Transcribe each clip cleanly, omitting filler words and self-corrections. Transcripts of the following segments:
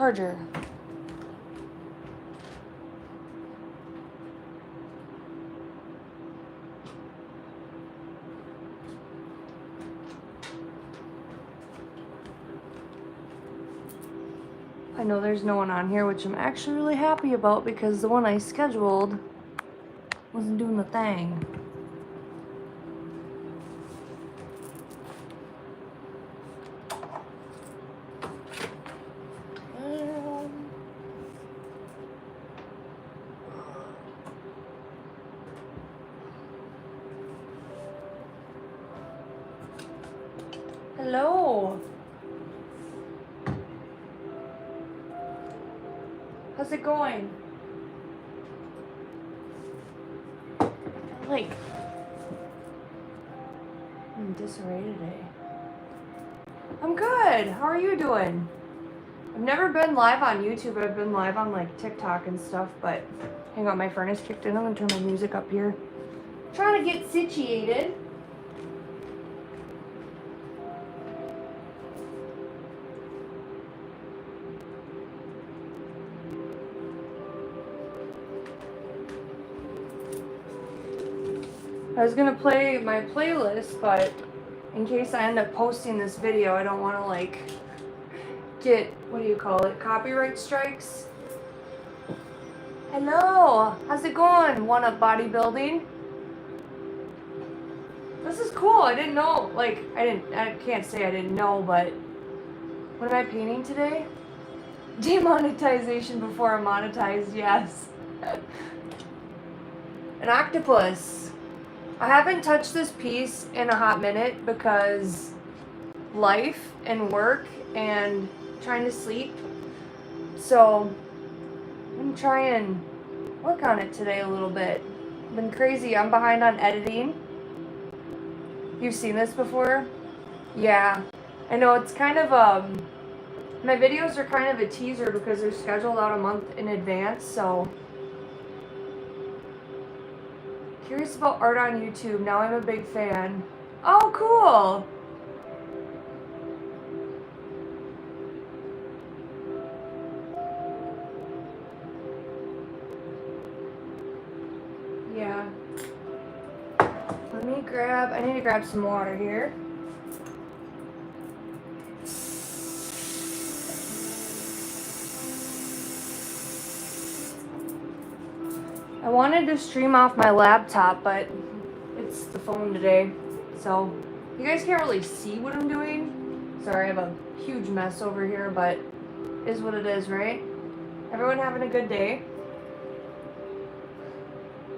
charger. I know there's no one on here, which I'm actually really happy about because the one I scheduled wasn't doing the thing. Hello. How's it going? I'm in disarray today. I'm good. How are you doing? I've never been live on YouTube. I've been live on like TikTok and stuff, but hang on, my furnace kicked in. I'm gonna turn my music up here. Trying to get situated. I was gonna play my playlist, but in case I end up posting this video, I don't want to like get, what do you call it, copyright strikes. Hello, how's it going? One Up Bodybuilding. This is cool. I didn't know, like, I can't say I didn't know, but what am I painting today? Demonetization before I'm monetized, yes. An octopus. I haven't touched this piece in a hot minute because life and work and trying to sleep. So I'm gonna try and work on it today a little bit. I've been crazy. I'm behind on editing. You've seen this before? Yeah. I know it's kind of my videos are kind of a teaser because they're scheduled out a month in advance, so curious about art on YouTube. Now I'm a big fan. Oh, cool. Yeah. Let me grab, I need to grab some water here. I wanted to stream off my laptop, but it's the phone today, so you guys can't really see what I'm doing. Sorry, I have a huge mess over here, but it is what it is, right? Everyone having a good day?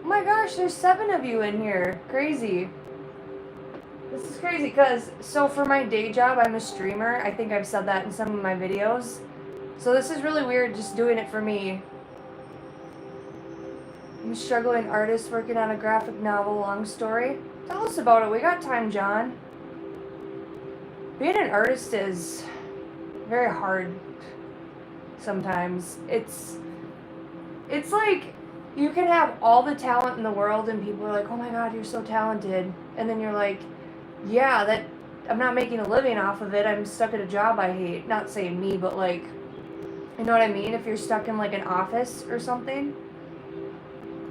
Oh my gosh, there's 7 of you in here. Crazy. This is crazy because, so for my day job, I'm a streamer. I think I've said that in some of my videos. So this is really weird just doing it for me. I'm a struggling artist working on a graphic novel, long story. Tell us about it. We got time, John. Being an artist is very hard sometimes. It's like you can have all the talent in the world and people are like, oh my god, you're so talented. And then you're like, yeah, that I'm not making a living off of it. I'm stuck at a job I hate. Not saying me, but like, you know what I mean? If you're stuck in like an office or something.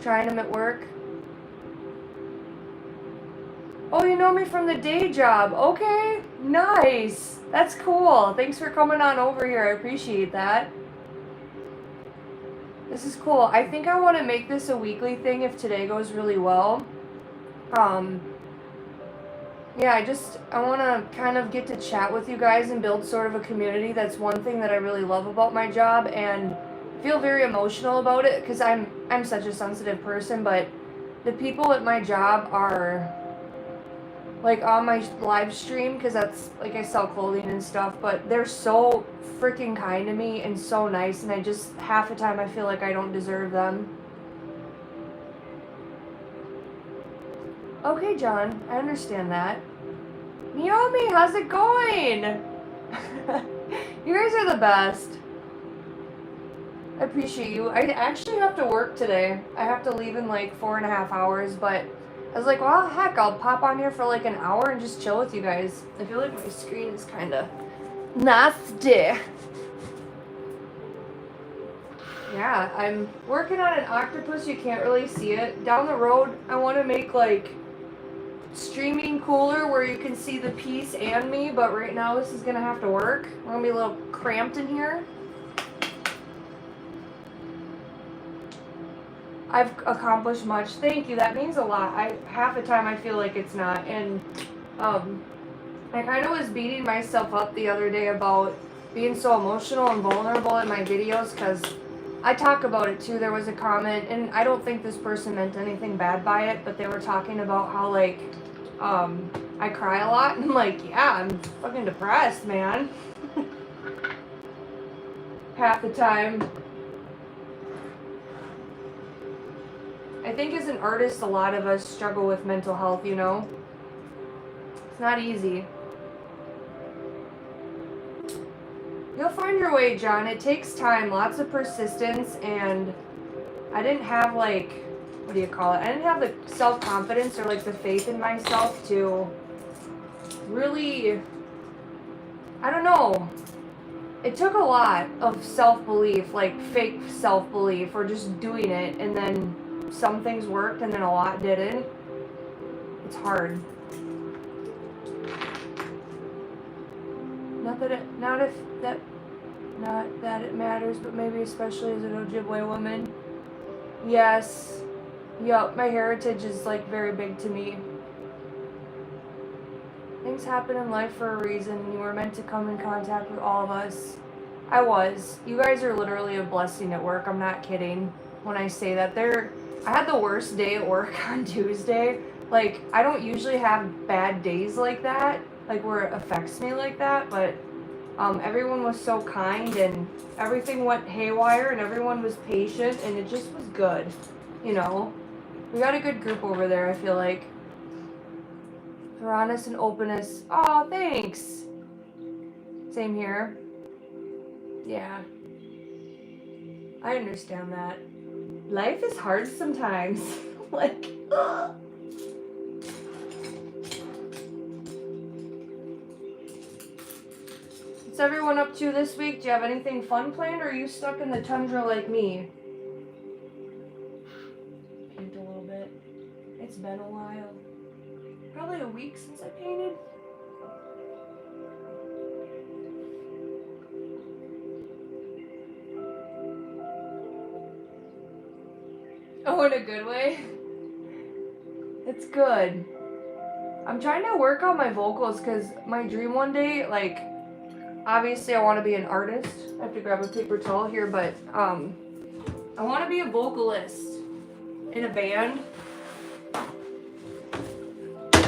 Trying them at work. Oh, you know me from the day job. Okay, nice. That's cool. Thanks for coming on over here. I appreciate that. This is cool. I think I want to make this a weekly thing if today goes really well. Yeah, I want to kind of get to chat with you guys and build sort of a community. That's one thing that I really love about my job, and feel very emotional about it because I'm such a sensitive person, but the people at my job are like on my live stream because that's like I sell clothing and stuff, but they're so freaking kind to me and so nice, and I just half the time I feel like I don't deserve them. Okay, John, I understand that. Naomi, how's it going? You guys are the best. I appreciate you. I actually have to work today. I have to leave in like 4.5 hours, but I was like, well, heck, I'll pop on here for like an hour and just chill with you guys. I feel like my screen is kind of nasty. Yeah, I'm working on an octopus. You can't really see it. Down the road, I want to make like streaming cooler where you can see the piece and me, but right now this is going to have to work. We're going to be a little cramped in here. I've accomplished much. Thank you. That means a lot. Half the time I feel like it's not. And I kind of was beating myself up the other day about being so emotional and vulnerable in my videos because I talk about it too. There was a comment, and I don't think this person meant anything bad by it, but they were talking about how like I cry a lot, and I'm like, yeah, I'm fucking depressed, man. Half the time. I think as an artist, a lot of us struggle with mental health, you know? It's not easy. You'll find your way, John. It takes time, lots of persistence, and I didn't have like, what do you call it? I didn't have the self-confidence or like the faith in myself to really, I don't know. It took a lot of self-belief, like fake self-belief, or just doing it, and then some things worked and then a lot didn't. It's hard. Not that it matters, but maybe especially as an Ojibwe woman. Yes. Yup, my heritage is like very big to me. Things happen in life for a reason, and you were meant to come in contact with all of us. I was. You guys are literally a blessing at work. I'm not kidding when I say that. I had the worst day at work on Tuesday. Like, I don't usually have bad days like that, like where it affects me like that, but everyone was so kind and everything went haywire and everyone was patient and it just was good, you know? We got a good group over there, I feel like. They're honest and openness. Oh, thanks. Same here. Yeah. I understand that. Life is hard sometimes. Like, ugh. What's everyone up to this week? Do you have anything fun planned, or are you stuck in the tundra like me? Paint a little bit. It's been a while. Probably a week since I painted. Oh, in a good way? It's good. I'm trying to work on my vocals because my dream one day, like, obviously I want to be an artist. I have to grab a paper towel here, but I want to be a vocalist in a band.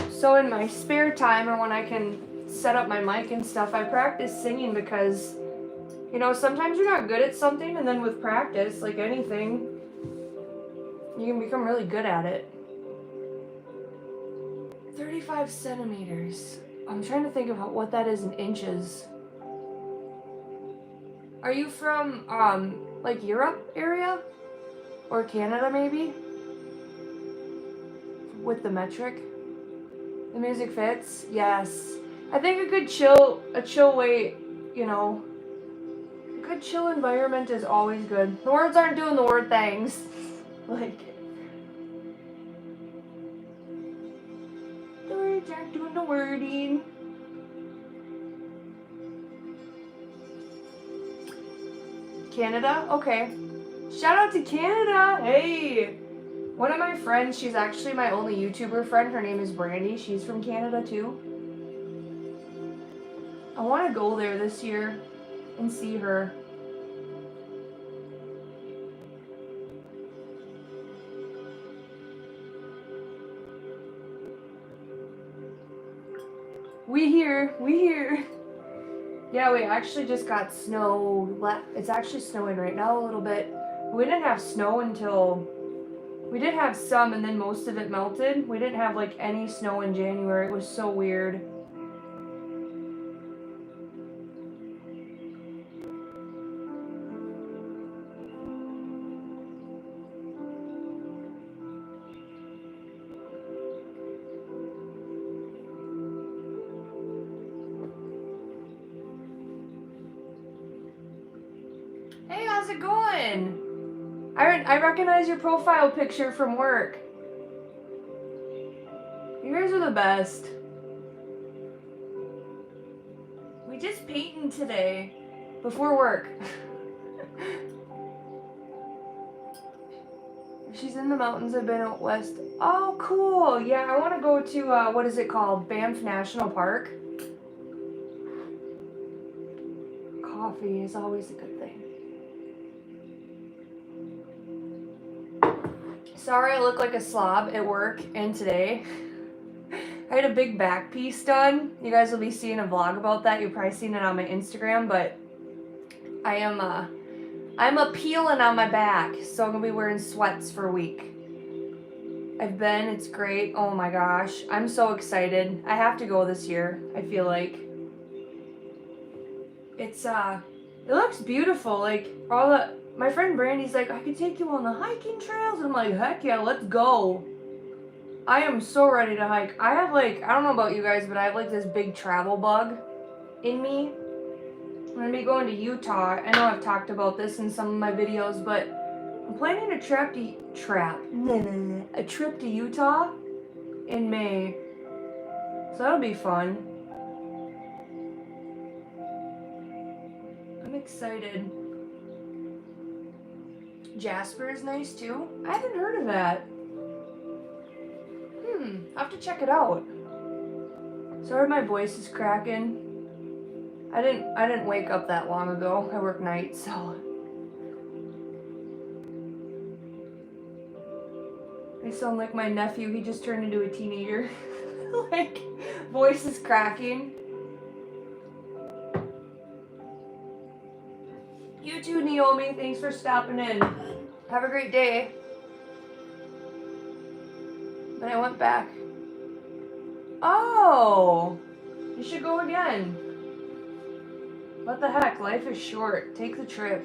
So in my spare time or when I can set up my mic and stuff, I practice singing because, you know, sometimes you're not good at something, and then with practice, like anything, you can become really good at it. 35 centimeters. I'm trying to think of what that is in inches. Are you from, like Europe area? Or Canada maybe? With the metric? The music fits? Yes. I think a chill way, you know, a good chill environment is always good. The words aren't doing the word things. Like, the words aren't doing the wording. Canada? Okay. Shout out to Canada! Hey! One of my friends, she's actually my only YouTuber friend. Her name is Brandy. She's from Canada too. I want to go there this year and see her. We here. Yeah, we actually just got snow. It's actually snowing right now a little bit. We didn't have snow until, we did have some and then most of it melted. We didn't have like any snow in January. It was so weird. Hey, how's it going? I recognize your profile picture from work. You guys are the best. We just painting today before work. She's in the mountains. I've been out west. Oh, cool. Yeah, I want to go to, what is it called? Banff National Park. Coffee is always a good thing. Sorry I look like a slob at work and today. I had a big back piece done. You guys will be seeing a vlog about that. You've probably seen it on my Instagram, but I'm peeling on my back, so I'm gonna be wearing sweats for a week. It's great. Oh my gosh, I'm so excited. I have to go this year, I feel like. It looks beautiful. Like, my friend Brandy's like, I could take you on the hiking trails. And I'm like, heck yeah, let's go. I am so ready to hike. I have I don't know about you guys, but I have this big travel bug in me. I'm going to be going to Utah. I know I've talked about this in some of my videos, but I'm planning a trip to Utah in May. So that'll be fun. I'm excited. Jasper is nice too. I haven't heard of that. I'll have to check it out. Sorry my voice is cracking. I didn't wake up that long ago. I work nights, so I sound like my nephew. He just turned into a teenager. Voice is cracking. You too, Naomi. Thanks for stopping in. Have a great day. Then I went back. Oh! You should go again. What the heck? Life is short. Take the trip.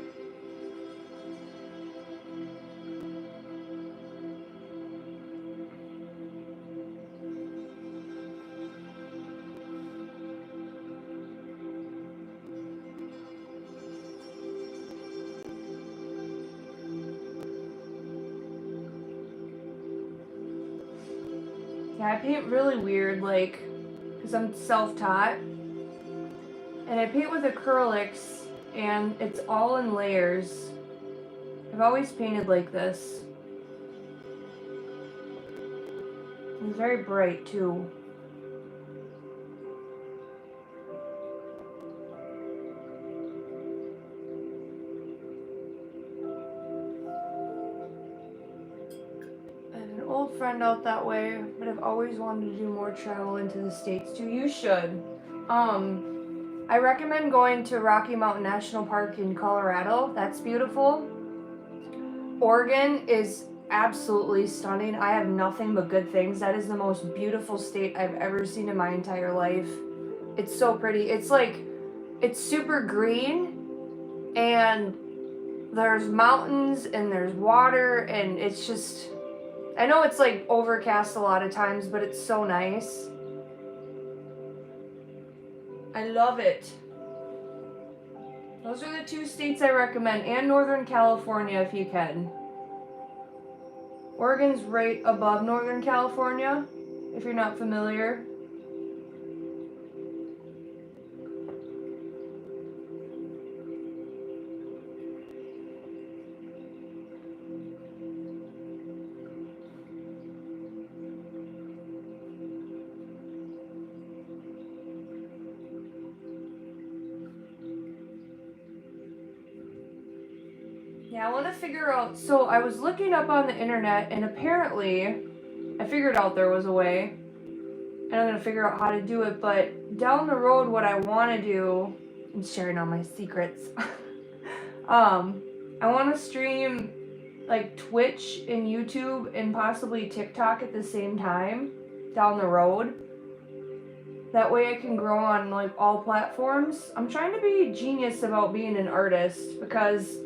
Yeah, I paint really weird, because I'm self-taught. And I paint with acrylics, and it's all in layers. I've always painted like this. It's very bright, too. Old friend out that way, but I've always wanted to do more travel into the States too. You should. I recommend going to Rocky Mountain National Park in Colorado. That's beautiful. Oregon is absolutely stunning. I have nothing but good things. That is the most beautiful state I've ever seen in my entire life. It's so pretty. It's super green, and there's mountains and there's water, and it's just, I know it's overcast a lot of times, but it's so nice. I love it. Those are the two states I recommend, and Northern California if you can. Oregon's right above Northern California, if you're not familiar. Yeah, I want to figure out, so I was looking up on the internet, and apparently I figured out there was a way, and I'm going to figure out how to do it, but down the road what I want to do, I'm sharing all my secrets, I want to stream Twitch and YouTube and possibly TikTok at the same time down the road. That way I can grow on all platforms. I'm trying to be genius about being an artist, because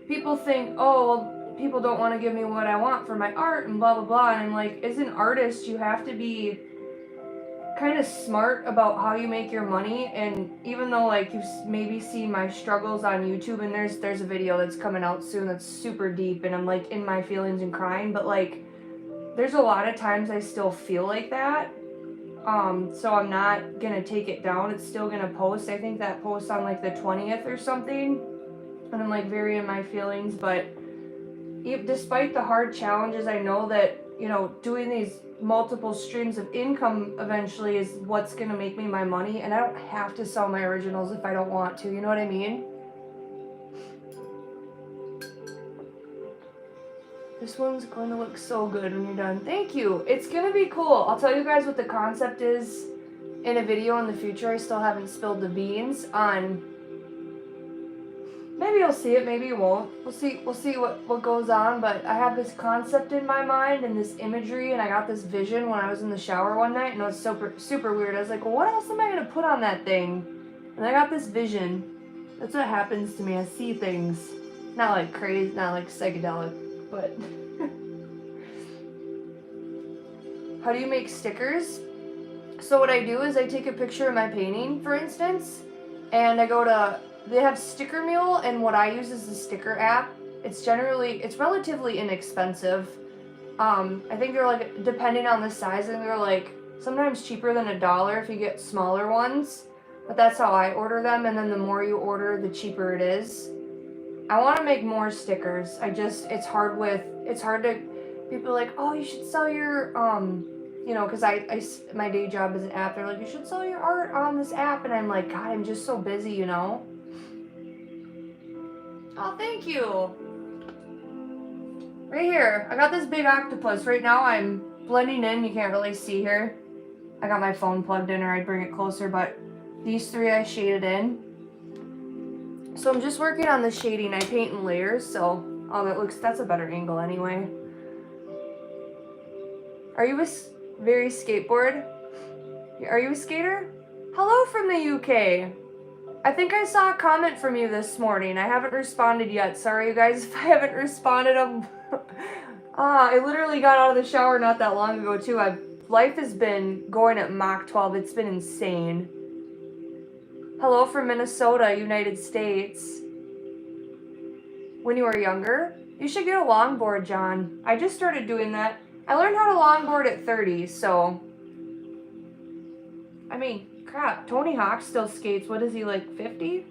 people think, oh, well, people don't want to give me what I want for my art and blah, blah, blah. And I'm like, as an artist, you have to be kind of smart about how you make your money. And even though like you maybe see my struggles on YouTube, and there's a video that's coming out soon that's super deep, and I'm like in my feelings and crying, but like there's a lot of times I still feel like that. So I'm not gonna take it down. It's still gonna post. I think that posts on like the 20th or something, and I'm like very in my feelings. But despite the hard challenges, I know that, you know, doing these multiple streams of income eventually is what's gonna make me my money, and I don't have to sell my originals if I don't want to, you know what I mean? This one's going to look so good when you're done. Thank you. It's gonna be cool. I'll tell you guys what the concept is in a video in the future. I still haven't spilled the beans on. Maybe you'll see it, maybe you won't. We'll see what goes on, but I have this concept in my mind and this imagery, and I got this vision when I was in the shower one night, and it was super weird. I was like, well, what else am I gonna put on that thing? And I got this vision. That's what happens to me. I see things. Not like crazy, not like psychedelic, but how do you make stickers? So what I do is I take a picture of my painting, for instance, and I go to, they have Sticker Mule, and what I use is the sticker app. It's relatively inexpensive. I think they're like, depending on the size, and they're like sometimes cheaper than $1 if you get smaller ones. But that's how I order them, and then the more you order, the cheaper it is. I want to make more stickers. It's hard to, people are like, oh, you should sell your, you know, because my day job is an app. They're like, you should sell your art on this app. And I'm like, God, I'm just so busy, you know? Oh, thank you. Right here, I got this big octopus. Right now I'm blending in. You can't really see here. I got my phone plugged in, or I'd bring it closer, but these three I shaded in. So I'm just working on the shading. I paint in layers, so that's a better angle anyway. Are you very skateboard? Are you a skater? Hello from the UK. I think I saw a comment from you this morning. I haven't responded yet. Sorry, you guys, if I haven't responded. I literally got out of the shower not that long ago, too. Life has been going at Mach 12. It's been insane. Hello from Minnesota, United States. When you were younger, you should get a longboard, John. I just started doing that. I learned how to longboard at 30, so. I mean, crap, Tony Hawk still skates. What is he, like 50?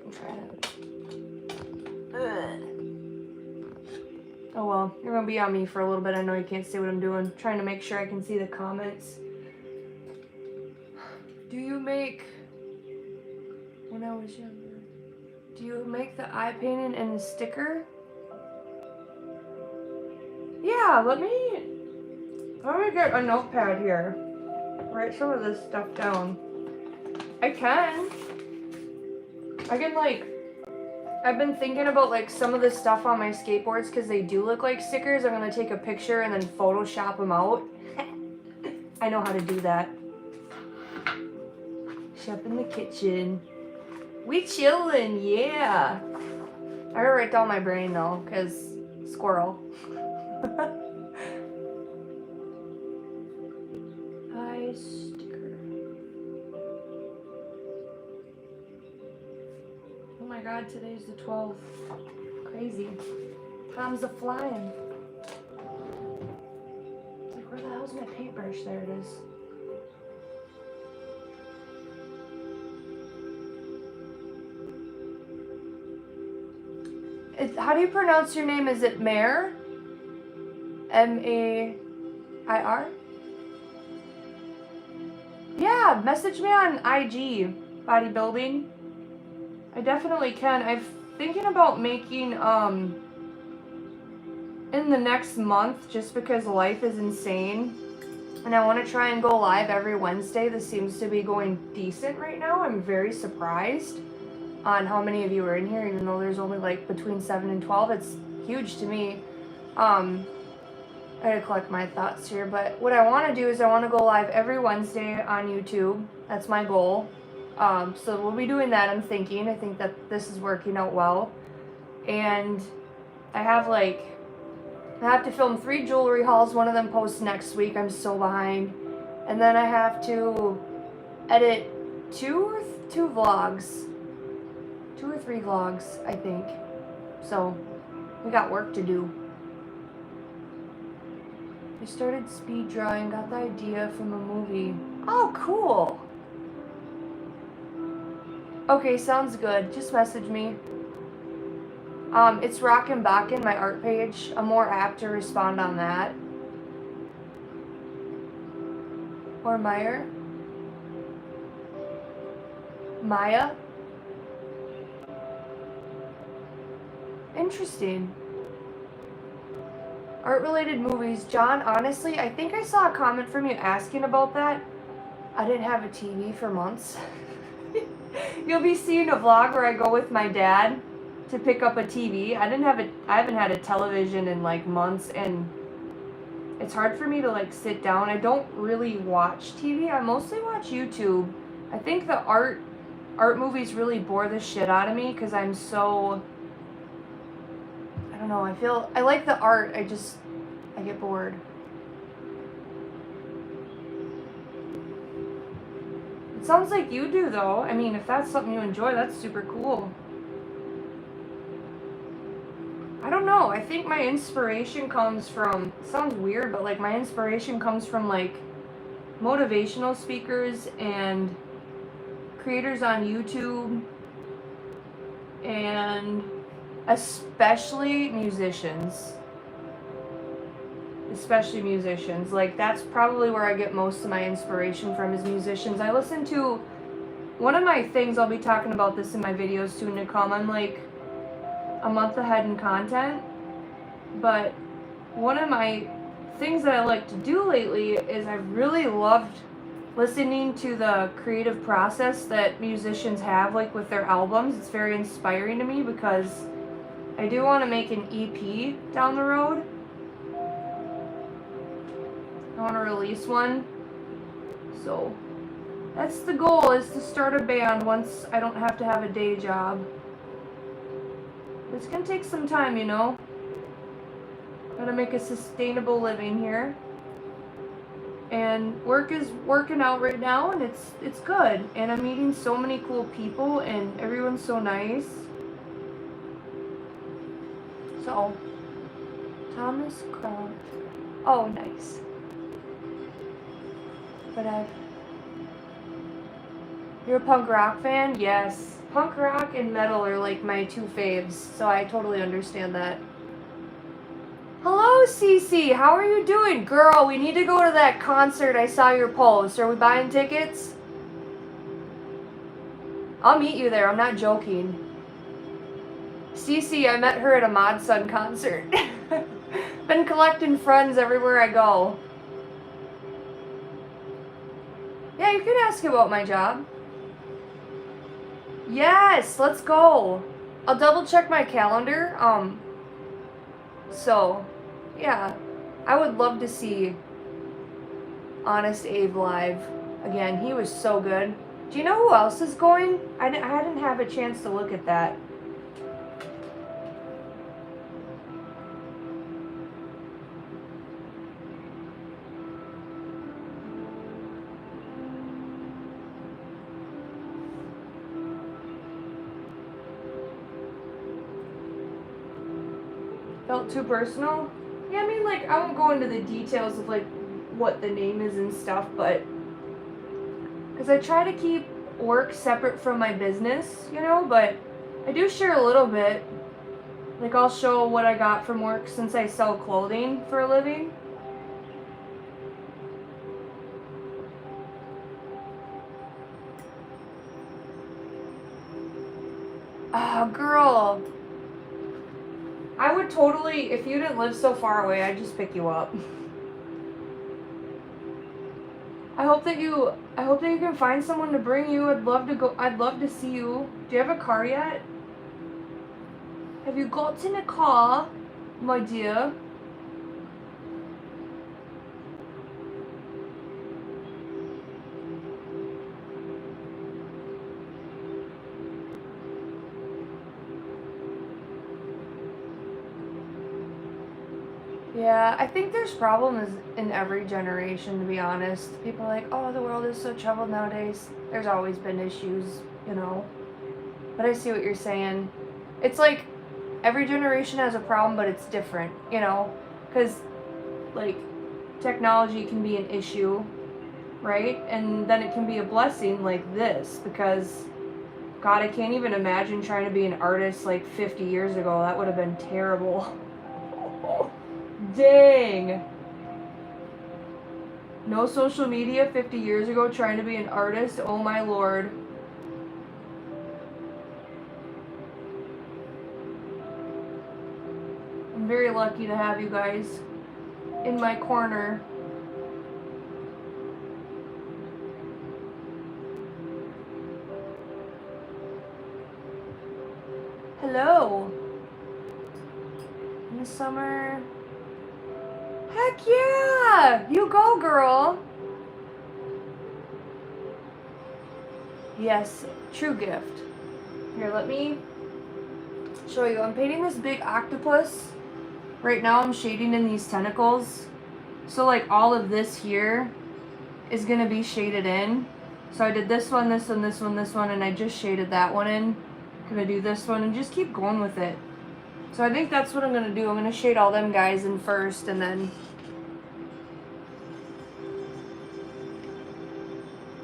I'm trying to. Oh well, you're gonna be on me for a little bit. I know you can't see what I'm doing. Trying to make sure I can see the comments. Do you make, when I was younger, do you make the eye painting and the sticker? Yeah, let me get a notepad here. Write some of this stuff down. I can like, I've been thinking about like some of the stuff on my skateboards because they do look like stickers. I'm gonna take a picture and then Photoshop them out. I know how to do that. Up in the kitchen. We chillin', yeah. I gotta write down my brain though, cause squirrel. Eye sticker. Oh my God, today's the 12th. Crazy. Time's a flying. It's like, where the hell's my paintbrush? There it is. How do you pronounce your name? Is it Mair? M-A-I-R? Yeah, message me on IG, bodybuilding. I definitely can. I'm thinking about making, in the next month, just because life is insane. And I want to try and go live every Wednesday. This seems to be going decent right now. I'm very surprised on how many of you are in here, even though there's only like between 7 and 12. It's huge to me. I gotta collect my thoughts here, but what I want to do is I want to go live every Wednesday on YouTube. That's my goal. So we'll be doing that, I'm thinking. I think that this is working out well. And I have to film 3 jewelry hauls. One of them posts next week. I'm so behind. And then I have to edit 2 vlogs. 2 or 3 vlogs, I think. So we got work to do. I started speed drawing, got the idea from a movie. Oh, cool. Okay, sounds good. Just message me. It's Rockin' Bakken, my art page. I'm more apt to respond on that. Or Maya. Interesting. Art-related movies. John, honestly, I think I saw a comment from you asking about that. I didn't have a TV for months. You'll be seeing a vlog where I go with my dad to pick up a TV. I haven't had a television in like months, and it's hard for me to like sit down. I don't really watch TV. I mostly watch YouTube. I think the art movies really bore the shit out of me because I'm so, I don't know, I like the art, I get bored. It sounds like you do though. I mean, if that's something you enjoy, that's super cool. I don't know, I think my inspiration comes from, it sounds weird, but like my inspiration comes from like motivational speakers and creators on YouTube, and especially musicians. Like that's probably where I get most of my inspiration from, is musicians. I listen to, one of my things, I'll be talking about this in my videos soon to come, I'm like a month ahead in content, but one of my things that I like to do lately is I've really loved listening to the creative process that musicians have, like with their albums. It's very inspiring to me because I do want to make an EP down the road. I want to release one. So that's the goal, is to start a band once I don't have to have a day job. It's gonna take some time, you know. Gotta make a sustainable living here. And work is working out right now, and it's good. And I'm meeting so many cool people, and everyone's so nice. So, Thomas Crown. Oh, nice. But you're a punk rock fan? Yes. Punk rock and metal are like my 2 faves, so I totally understand that. Hello, Cece. How are you doing? Girl, we need to go to that concert. I saw your post. Are we buying tickets? I'll meet you there. I'm not joking. Cece, I met her at a Mod Sun concert. Been collecting friends everywhere I go. Yeah, you can ask about my job. Yes, let's go. I'll double check my calendar. So, yeah, I would love to see Honest Abe live again. He was so good. Do you know who else is going? I didn't have a chance to look at that. Felt too personal? Yeah, I mean, like, I won't go into the details of, like, what the name is and stuff, but because I try to keep work separate from my business, you know, but I do share a little bit. Like, I'll show what I got from work since I sell clothing for a living. Oh, girl. I would totally, if you didn't live so far away, I'd just pick you up. I hope that you can find someone to bring you. I'd love to see you. Do you have a car yet? Have you gotten a car, my dear? Yeah, I think there's problems in every generation, to be honest. People are like, oh, the world is so troubled nowadays. There's always been issues, you know. But I see what you're saying. It's like every generation has a problem, but it's different, you know? Because, like, technology can be an issue, right? And then it can be a blessing like this, because, God, I can't even imagine trying to be an artist like 50 years ago. That would have been terrible. Dang. No social media 50 years ago trying to be an artist? Oh my lord. I'm very lucky to have you guys in my corner. Hello. In the summer. Heck yeah! You go, girl. Yes, true gift. Here, let me show you. I'm painting this big octopus. Right now I'm shading in these tentacles. So like all of this here is going to be shaded in. So I did this one, this one, this one, this one, and I just shaded that one in. I'm going to do this one and just keep going with it. So I think that's what I'm going to do. I'm going to shade all them guys in first and then...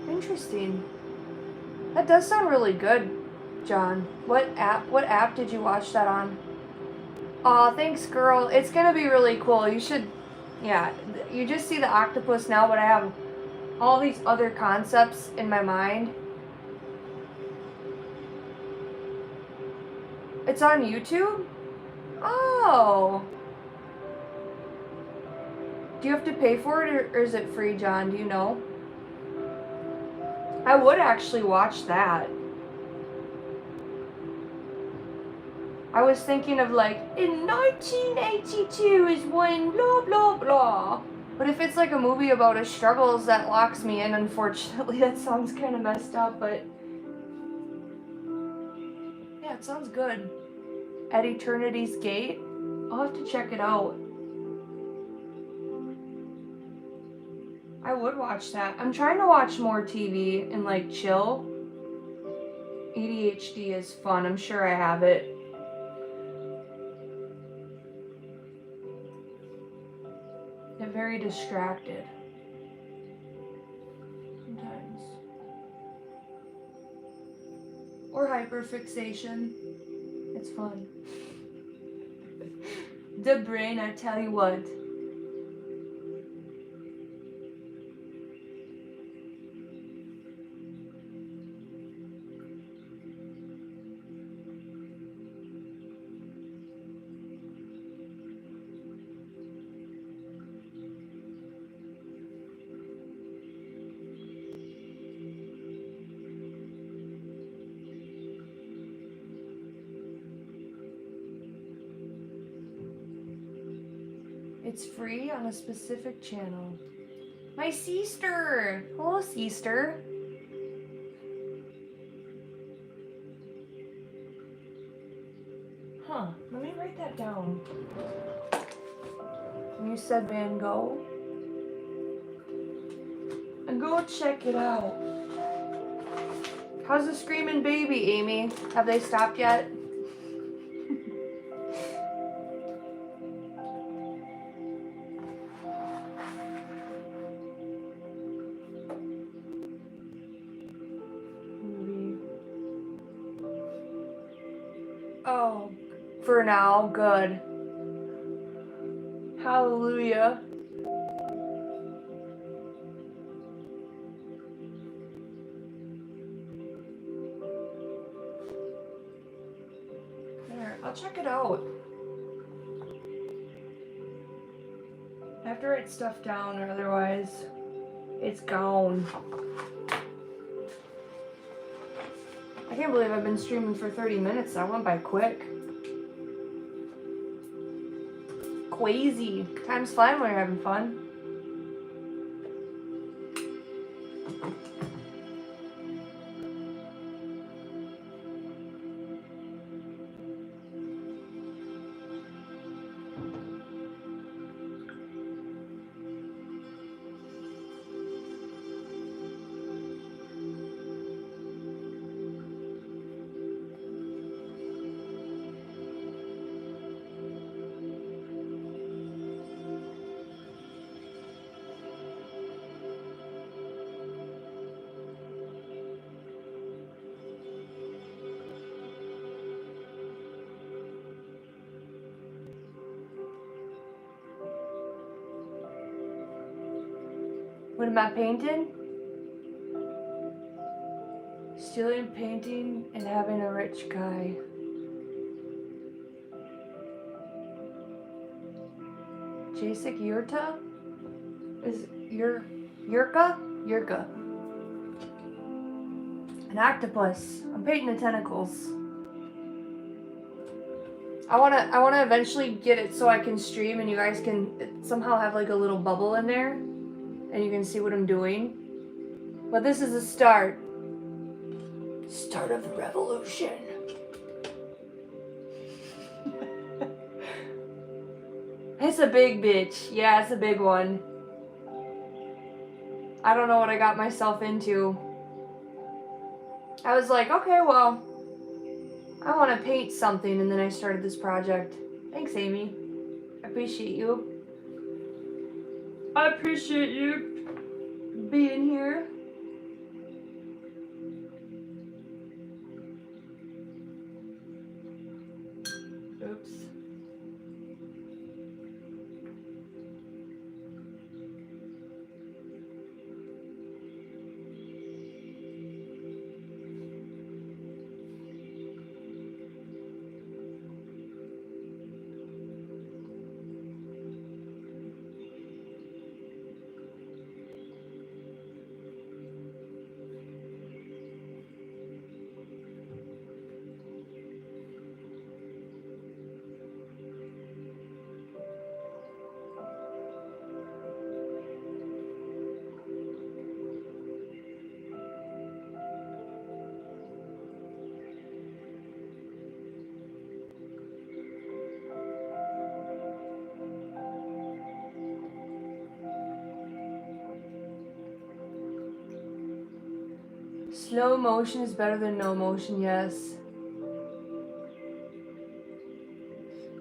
Interesting. That does sound really good, John. What app did you watch that on? Aw, thanks, girl. It's going to be really cool. You should... Yeah, you just see the octopus now, but I have all these other concepts in my mind. It's on YouTube? Oh. Do you have to pay for it or is it free, John? Do you know? I would actually watch that. I was thinking of like, in 1982 is when blah blah blah. But if it's like a movie about his struggles, that locks me in, unfortunately. That sounds kind of messed up, but... Yeah, it sounds good. At Eternity's Gate? I'll have to check it out. I would watch that. I'm trying to watch more TV and like chill. ADHD is fun. I'm sure I have it. Get very distracted. Sometimes. Or hyperfixation. It's fun. The brain, I tell you what. It's free on a specific channel. My sister! Hello, sister. Huh, let me write that down. You said Van Gogh? And go check it out. How's the screaming baby, Amy? Have they stopped yet? Oh, for now, good. Hallelujah. There, I'll check it out. I have to write stuff down or otherwise it's gone. I can't believe I've been streaming for 30 minutes. That went by quick. Crazy. Time's flying when you're having fun. What am I painting? Stealing, painting, and having a rich guy. Jacek Yurta? Is Yurka? Yurka. An octopus. I'm painting the tentacles. I wanna eventually get it so I can stream and you guys can somehow have like a little bubble in there and you can see what I'm doing. But this is the start. Start of the revolution. It's a big bitch. Yeah, it's a big one. I don't know what I got myself into. I was like, okay, well, I want to paint something, and then I started this project. Thanks, Amy. I appreciate you. I appreciate you being here. Oops. Slow motion is better than no motion, yes.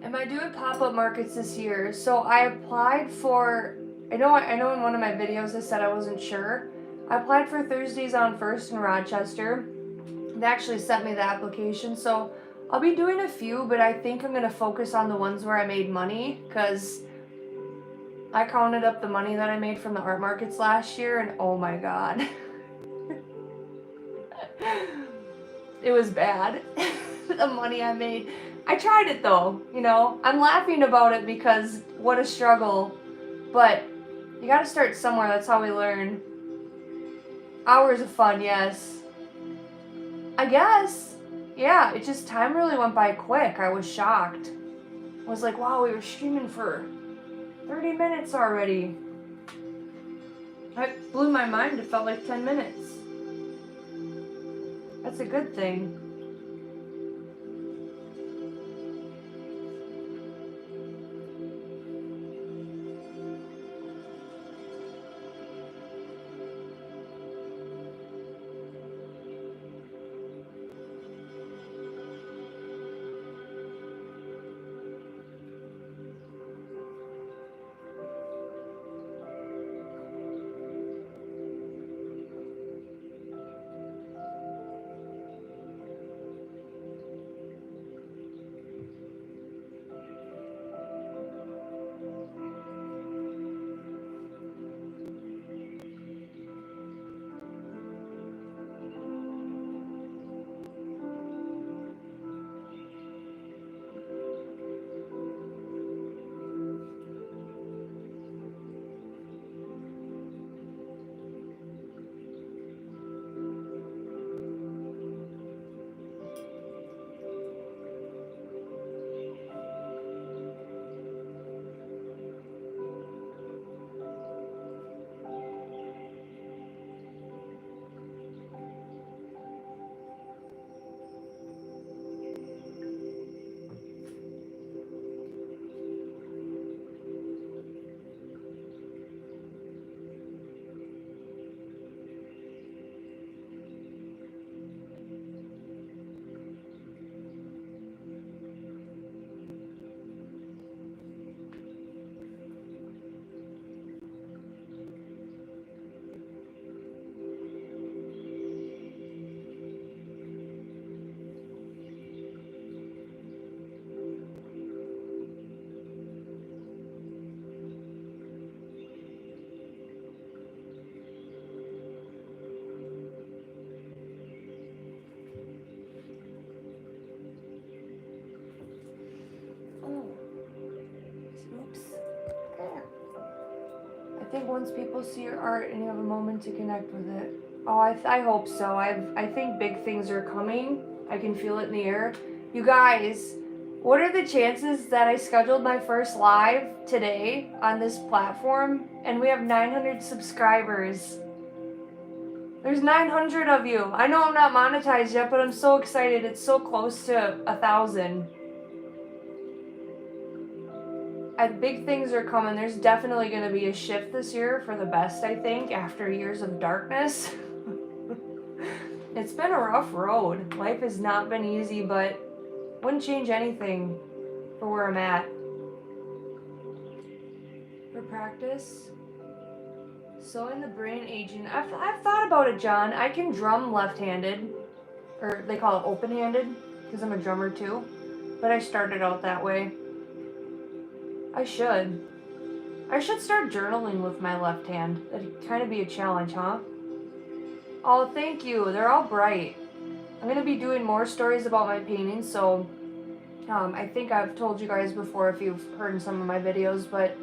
Am I doing pop-up markets this year? So I applied for, I know in one of my videos I said I wasn't sure. I applied for Thursdays on First in Rochester. They actually sent me the application, so I'll be doing a few, but I think I'm going to focus on the ones where I made money, because I counted up the money that I made from the art markets last year, and oh my god. It was bad. The money I made. I tried it though, you know. I'm laughing about it because what a struggle. But you gotta start somewhere, that's how we learn. Hours of fun, yes. I guess. Yeah, it just, time really went by quick. I was shocked. I was like, wow, we were streaming for 30 minutes already. It blew my mind, it felt like 10 minutes. That's a good thing. think once people see your art and you have a moment to connect with it. Oh, I hope so. I think big things are coming. I can feel it in the air. You guys, what are the chances that I scheduled my first live today on this platform and we have 900 subscribers? There's 900 of you. I know I'm not monetized yet, but I'm so excited. It's so close to 1,000. Big things are coming. There's definitely going to be a shift this year for the best, I think, after years of darkness. It's been a rough road. Life has not been easy, but wouldn't change anything for where I'm at. For practice, sewing the brain aging. I've thought about it, John. I can drum left-handed, or they call it open-handed, because I'm a drummer too. But I started out that way. I should start journaling with my left hand. That'd kind of be a challenge, huh? Oh, thank you. They're all bright. I'm going to be doing more stories about my paintings, so I think I've told you guys before if you've heard in some of my videos, but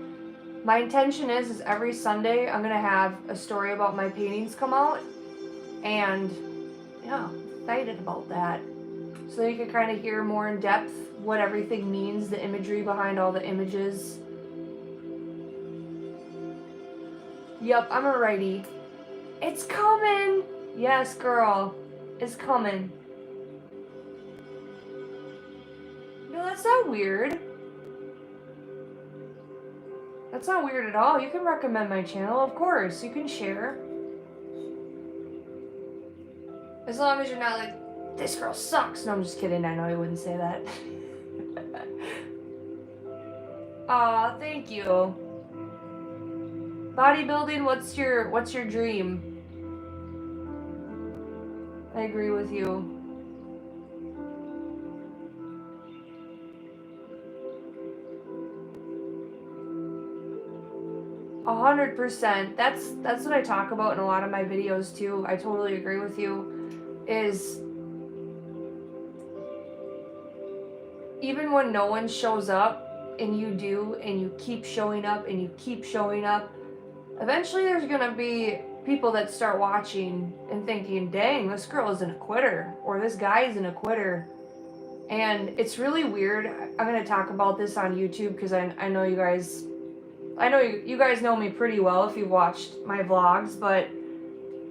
my intention is every Sunday I'm going to have a story about my paintings come out, and yeah, I'm excited about that. So you can kind of hear more in depth what everything means, the imagery behind all the images. Yup, I'm a righty. It's coming! Yes, girl. It's coming. No, that's not weird. That's not weird at all. You can recommend my channel, of course. You can share. As long as you're not like, this girl sucks. No, I'm just kidding. I know you wouldn't say that. Aw, thank you. Bodybuilding, what's your dream? I agree with you. 100%. That's what I talk about in a lot of my videos too. I totally agree with you. Is even when no one shows up and you do, and you keep showing up and you keep showing up, eventually there's gonna be people that start watching and thinking, dang, this girl isn't a quitter, or this guy isn't a quitter. And it's really weird. I'm gonna talk about this on YouTube because I know you guys, you guys know me pretty well if you've watched my vlogs, but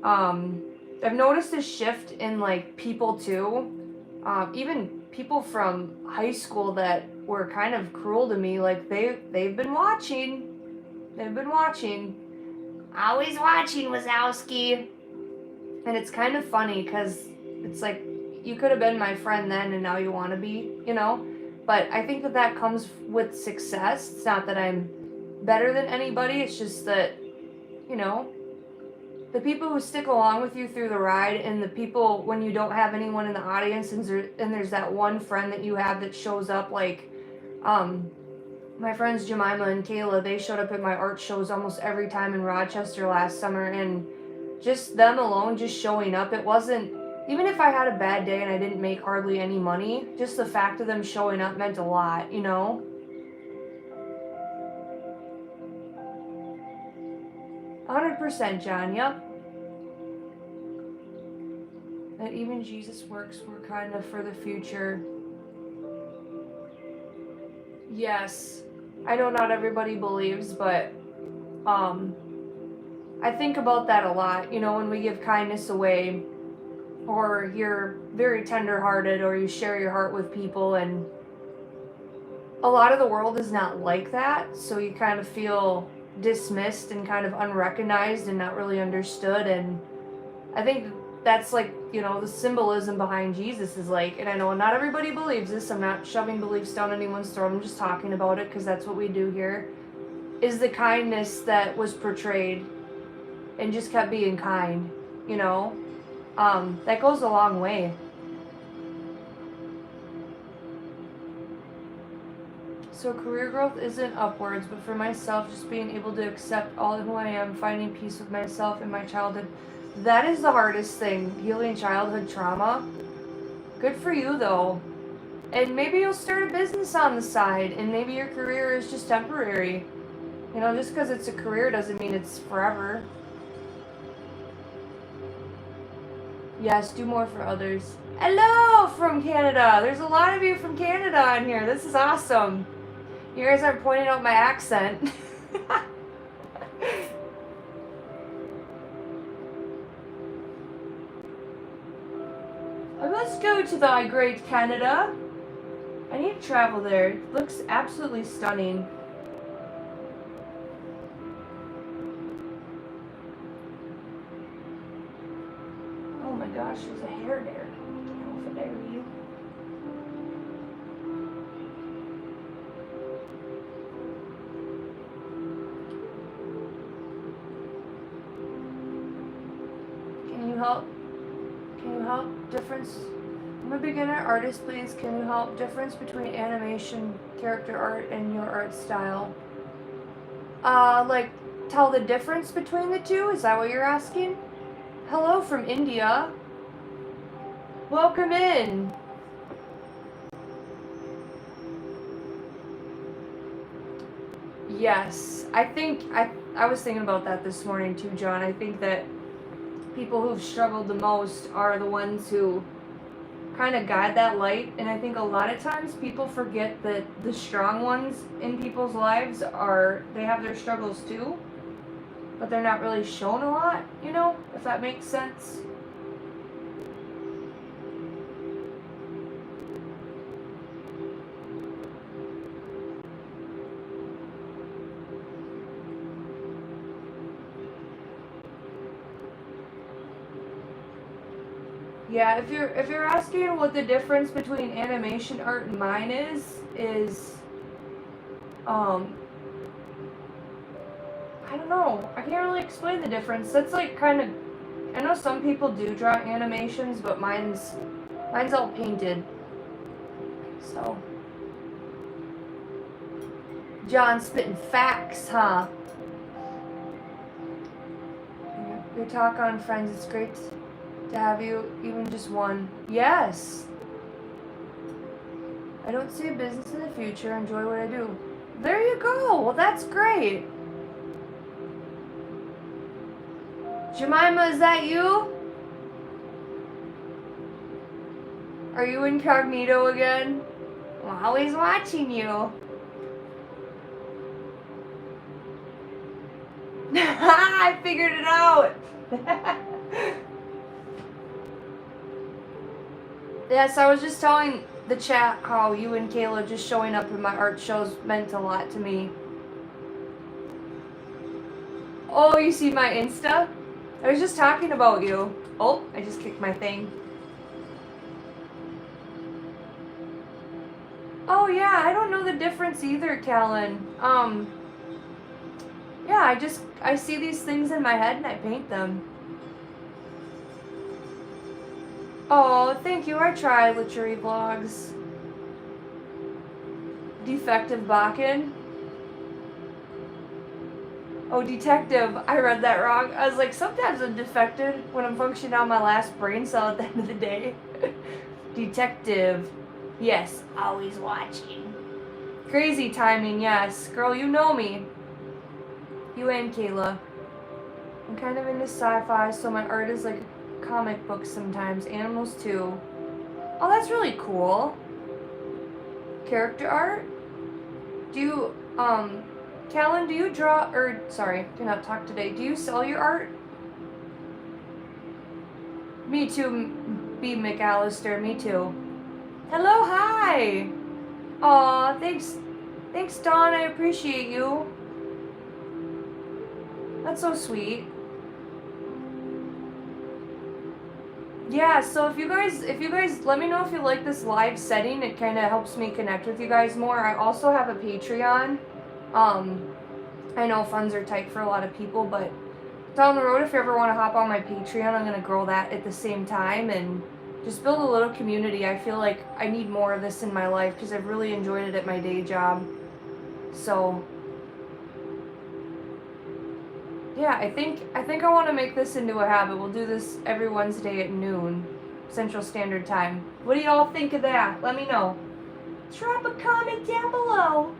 I've noticed a shift in like people too, even people from high school that were kind of cruel to me. Like they've been watching, always watching Wazowski, and it's kind of funny because it's like you could have been my friend then and now you want to be, you know. But I think that comes with success. It's not that I'm better than anybody, it's just that, you know, the people who stick along with you through the ride, and the people when you don't have anyone in the audience, and there's that one friend that you have that shows up, like my friends Jemima and Kayla, they showed up at my art shows almost every time in Rochester last summer, and just them alone, just showing up, it wasn't, even if I had a bad day and I didn't make hardly any money, just the fact of them showing up meant a lot, you know? 100%, John, yep. That even Jesus' works were kind of for the future. Yes. I know not everybody believes, but I think about that a lot. You know, when we give kindness away, or you're very tender-hearted, or you share your heart with people, and a lot of the world is not like that, so you kind of feel dismissed and kind of unrecognized and not really understood. And I think that's like, you know, the symbolism behind Jesus is like, and I know not everybody believes this, I'm not shoving beliefs down anyone's throat, I'm just talking about it because that's what we do here, is the kindness that was portrayed and just kept being kind, you know. That goes a long way. So career growth isn't upwards, but for myself, just being able to accept all who I am, finding peace with myself and my childhood. That is the hardest thing, healing childhood trauma. Good for you, though. And maybe you'll start a business on the side, and maybe your career is just temporary. You know, just because it's a career doesn't mean it's forever. Yes, do more for others. Hello from Canada. There's a lot of you from Canada on here. This is awesome. You guys aren't pointing out my accent. I must go to thy great Canada. I need to travel there. It looks absolutely stunning. Oh my gosh, there's a hair there. Get off of there, you. Can you help? Can you help? Difference? I'm a beginner artist, please. Can you help? Difference between animation, character art, and your art style. Like, tell the difference between the two? Is that what you're asking? Hello from India. Welcome in. Yes, I think, I was thinking about that this morning too, John. I think that people who've struggled the most are the ones who kind of guide that light, and I think a lot of times people forget that the strong ones in people's lives they have their struggles too, but they're not really shown a lot, you know, if that makes sense. Yeah, if you're asking what the difference between animation art and mine is I don't know. I can't really explain the difference. That's like kind of, I know some people do draw animations, but mine's all painted. So John spitting facts, huh? Your talk on Friends, it's great to have you, even just one. Yes. I don't see a business in the future. Enjoy what I do. There you go. Well, that's great. Jemima, is that you? Are you incognito again? I'm always watching you. I figured it out. Yes, I was just telling the chat how you and Kayla just showing up in my art shows meant a lot to me. Oh, you see my Insta? I was just talking about you. Oh, I just kicked my thing. Oh yeah, I don't know the difference either, Callan. Yeah, I see these things in my head and I paint them. Oh, thank you. I try literary vlogs. Defective Bakken. Oh, detective. I read that wrong. I was like, sometimes I'm defected when I'm functioning on my last brain cell at the end of the day. Detective. Yes, always watching. Crazy timing, yes. Girl, you know me. You and Kayla. I'm kind of into sci-fi, so my art is like comic books sometimes. Animals too. Oh, that's really cool. Character art? Do you, Callan, do you draw, or, sorry, do not talk today. Do you sell your art? Me too, B. McAllister, me too. Hello, hi! Aw, thanks, Dawn, I appreciate you. That's so sweet. Yeah, so if you guys, let me know if you like this live setting. It kind of helps me connect with you guys more. I also have a Patreon. I know funds are tight for a lot of people, but down the road, if you ever want to hop on my Patreon, I'm going to grow that at the same time and just build a little community. I feel like I need more of this in my life because I've really enjoyed it at my day job. So yeah, I think I want to make this into a habit. We'll do this every Wednesday at noon, Central Standard Time. What do y'all think of that? Let me know. Drop a comment down below.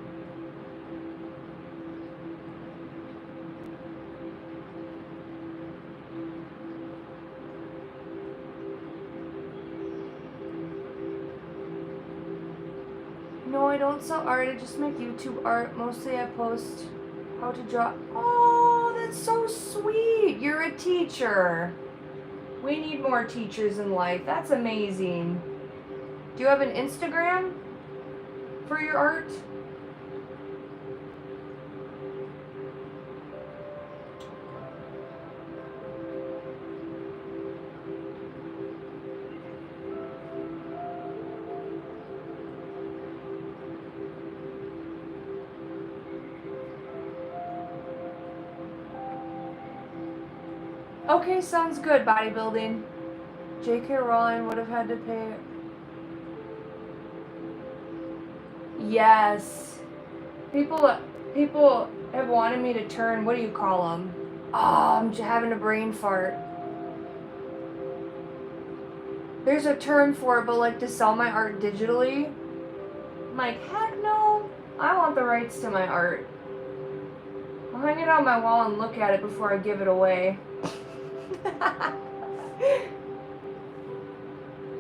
No, I don't sell art. I just make YouTube art. Mostly I post how to draw. Oh, that's so sweet. You're a teacher. We need more teachers in life. That's amazing. Do you have an Instagram for your art? Okay, sounds good, bodybuilding. J.K. Rowling would have had to pay. Yes. People have wanted me to turn, what do you call them? Oh, I'm having a brain fart. There's a term for it, but like to sell my art digitally. I'm like, heck no. I want the rights to my art. I'll hang it on my wall and look at it before I give it away.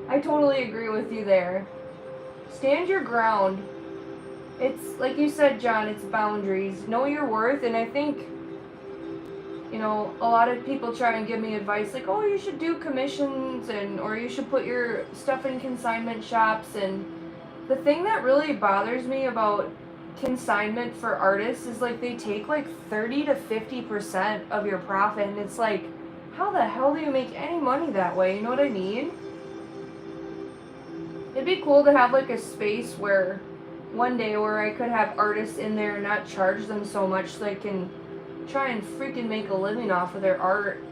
I totally agree with you there. Stand your ground. It's like you said, John, it's boundaries. Know your worth, and I think, you know, a lot of people try and give me advice like, oh, you should do commissions or you should put your stuff in consignment shops. And the thing that really bothers me about consignment for artists is like they take like 30 to 50% of your profit, and it's like, how the hell do you make any money that way? You know what I mean? It'd be cool to have like a space where one day where I could have artists in there and not charge them so much so they can try and freaking make a living off of their art.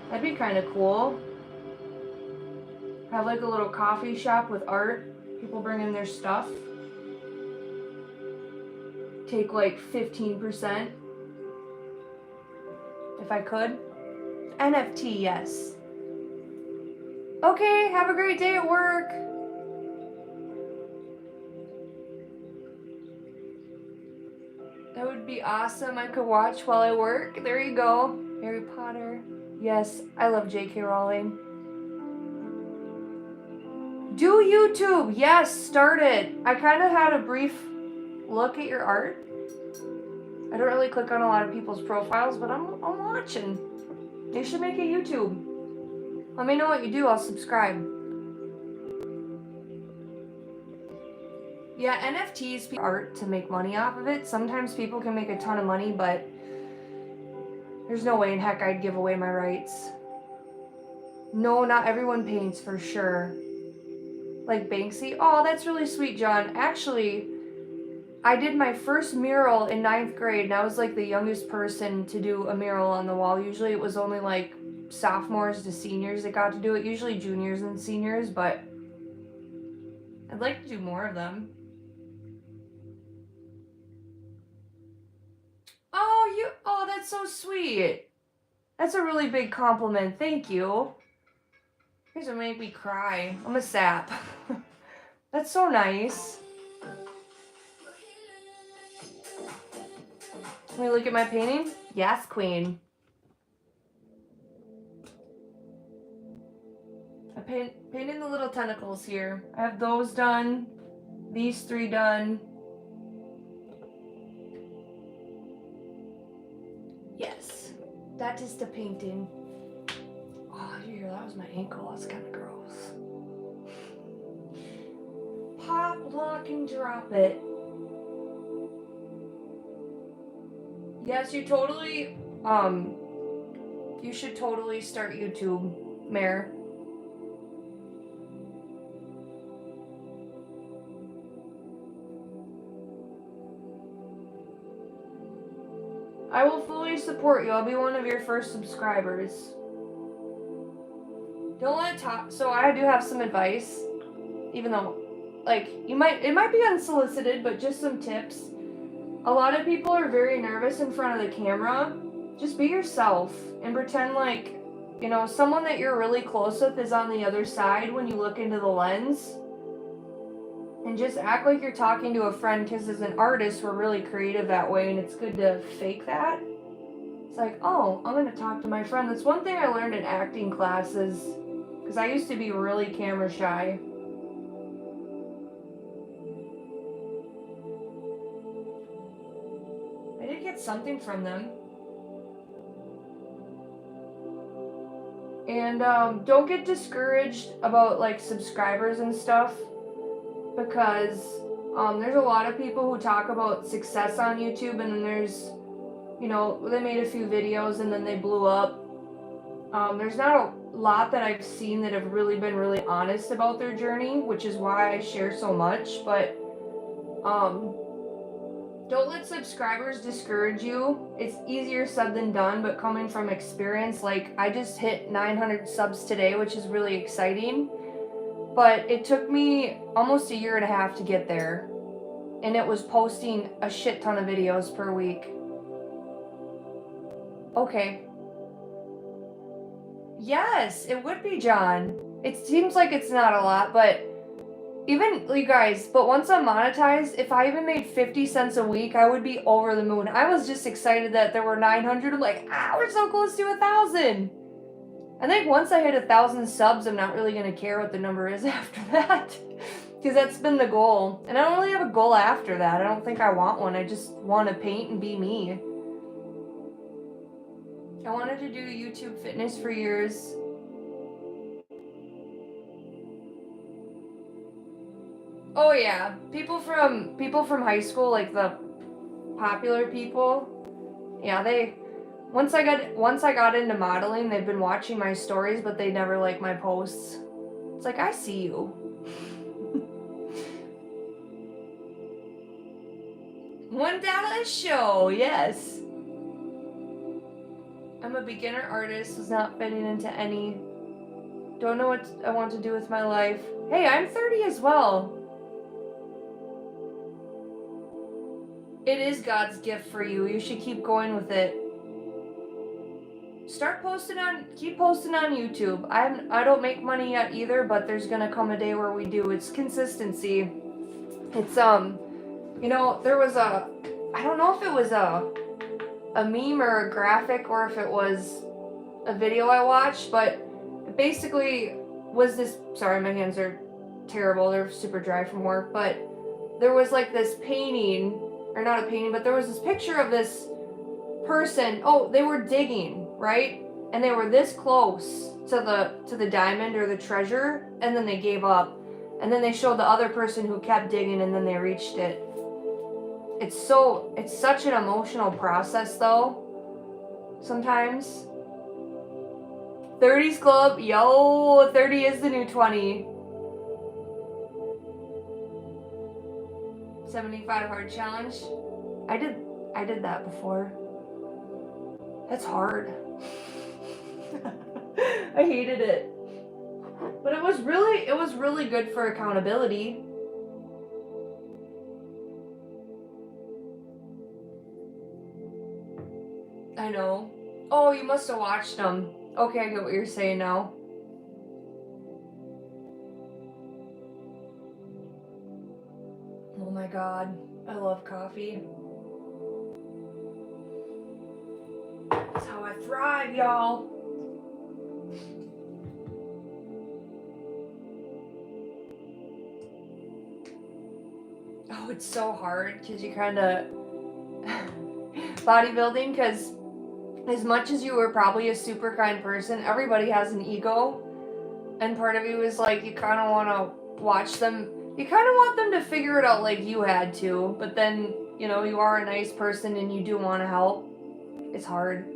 That'd be kind of cool. Have like a little coffee shop with art. People bring in their stuff. Take like 15%. If I could. NFT, yes. Okay, have a great day at work. That would be awesome. I could watch while I work. There you go. Harry Potter. Yes, I love J.K. Rowling. Do YouTube. Yes, start it. I kind of had a brief look at your art. I don't really click on a lot of people's profiles, but I'm watching. You should make a YouTube. Let me know what you do. I'll subscribe. Yeah, NFTs art to make money off of it. Sometimes people can make a ton of money, but there's no way in heck I'd give away my rights. No, not everyone paints for sure. Like Banksy. Oh, that's really sweet, John. Actually, I did my first mural in 9th grade, and I was like the youngest person to do a mural on the wall. Usually it was only like sophomores to seniors that got to do it. Usually juniors and seniors, but I'd like to do more of them. Oh, that's so sweet. That's a really big compliment. Thank you. You guys are making me cry. I'm a sap. That's so nice. Can we look at my painting? Yes, queen. I painted the little tentacles here. I have those done. These 3 done. Yes, that is the painting. Oh, here, that was my ankle. That's kind of gross. Pop, lock, and drop it. Yes, you totally, you should totally start YouTube, Mare. I will fully support you. I'll be one of your first subscribers. Don't let it talk. So I do have some advice, even though, like, it might be unsolicited, but just some tips. A lot of people are very nervous in front of the camera. Just be yourself and pretend like, you know, someone that you're really close with is on the other side when you look into the lens. And just act like you're talking to a friend, because as an artist, we're really creative that way, and it's good to fake that. It's like, oh, I'm going to talk to my friend. That's one thing I learned in acting classes, because I used to be really camera shy. something from them. And don't get discouraged about like subscribers and stuff, because there's a lot of people who talk about success on YouTube, and then there's, you know, they made a few videos and then they blew up. There's not a lot that I've seen that have really been really honest about their journey, which is why I share so much. But don't let subscribers discourage you. It's easier said than done, but coming from experience, like I just hit 900 subs today, which is really exciting. But it took me almost a year and a half to get there. And it was posting a shit ton of videos per week. Okay. Yes, it would be, John. It seems like it's not a lot, but even, you guys, but once I'm monetized, if I even made 50 cents a week, I would be over the moon. I was just excited that there were 900. I'm like, we're so close to 1,000. I think once I hit 1,000 subs, I'm not really going to care what the number is after that. Because that's been the goal. And I don't really have a goal after that. I don't think I want one. I just want to paint and be me. I wanted to do YouTube fitness for years. Oh yeah, people from high school, like the popular people. Yeah, once I got into modeling, they've been watching my stories, but they never like my posts. It's like, I see you. $1 show, yes. I'm a beginner artist, was not fitting into any. Don't know what I want to do with my life. Hey, I'm 30 as well. It is God's gift for you. You should keep going with it. Keep posting on YouTube. I don't make money yet either, but there's gonna come a day where we do. It's consistency. It's you know, there was I don't know if it was a meme or a graphic or if it was a video I watched, but it basically was this, sorry, my hands are terrible, they're super dry from work, but there was like this painting, or not a painting, but there was this picture of this person. Oh, they were digging, right? And they were this close to the diamond or the treasure, and then they gave up. And then they showed the other person who kept digging, and then they reached it. It's such an emotional process though, sometimes. 30s club, yo, 30 is the new 20. 75 hard challenge. I did that before. That's hard. I hated it. But it was really good for accountability. I know. Oh, you must have watched them. Okay, I get what you're saying now. Oh my god, I love coffee. That's how I thrive, y'all. Oh, it's so hard because you kind of bodybuilding, because as much as you were probably a super kind person, everybody has an ego, and part of you is like, you kind of want to watch them. You kind of want them to figure it out like you had to, but then, you know, you are a nice person and you do want to help. It's hard.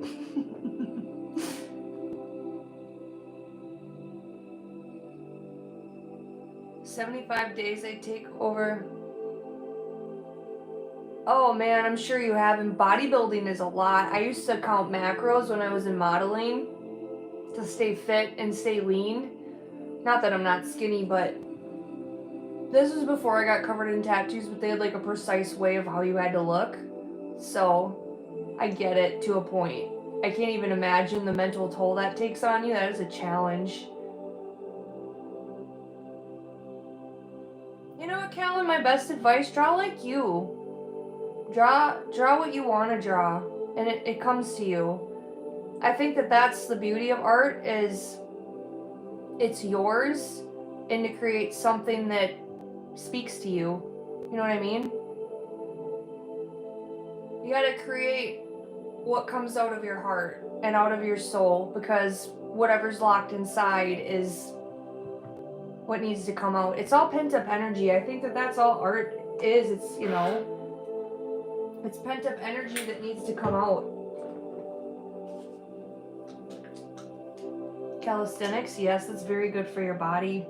75 days I take over. Oh man, I'm sure you have. And bodybuilding is a lot. I used to count macros when I was in modeling to stay fit and stay lean. Not that I'm not skinny, but this was before I got covered in tattoos, but they had like a precise way of how you had to look. So I get it to a point. I can't even imagine the mental toll that takes on you. That is a challenge. You know what, Callan? My best advice, draw like you. Draw what you want to draw, and it comes to you. I think that that's the beauty of art, is it's yours, and to create something that speaks to you. You know what I mean? You gotta create what comes out of your heart and out of your soul, because whatever's locked inside is what needs to come out. It's all pent up energy. I think that that's all art is. It's, you know, it's pent up energy that needs to come out. Calisthenics, yes, that's very good for your body.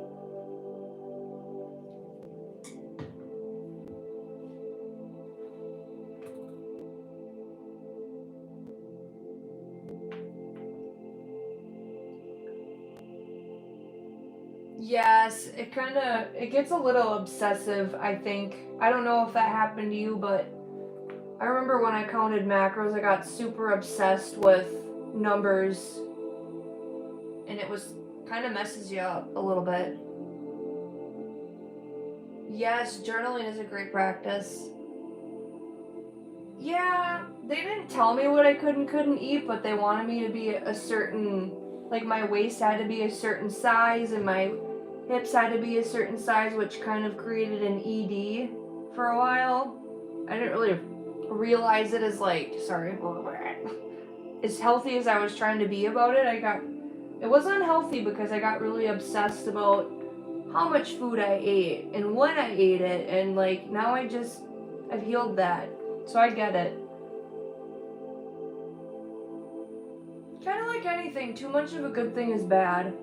Yes, it gets a little obsessive, I think. I don't know if that happened to you, but I remember when I counted macros, I got super obsessed with numbers, and it was kind of messes you up a little bit. Yes, journaling is a great practice. Yeah, they didn't tell me what I could and couldn't eat, but they wanted me to be a certain, like my waist had to be a certain size and my hips had to be a certain size, which kind of created an ED for a while. I didn't really realize it as like, sorry, as healthy as I was trying to be about it. It was unhealthy because I got really obsessed about how much food I ate and when I ate it, and like now I've healed that, so I get it. Kind of like anything, too much of a good thing is bad.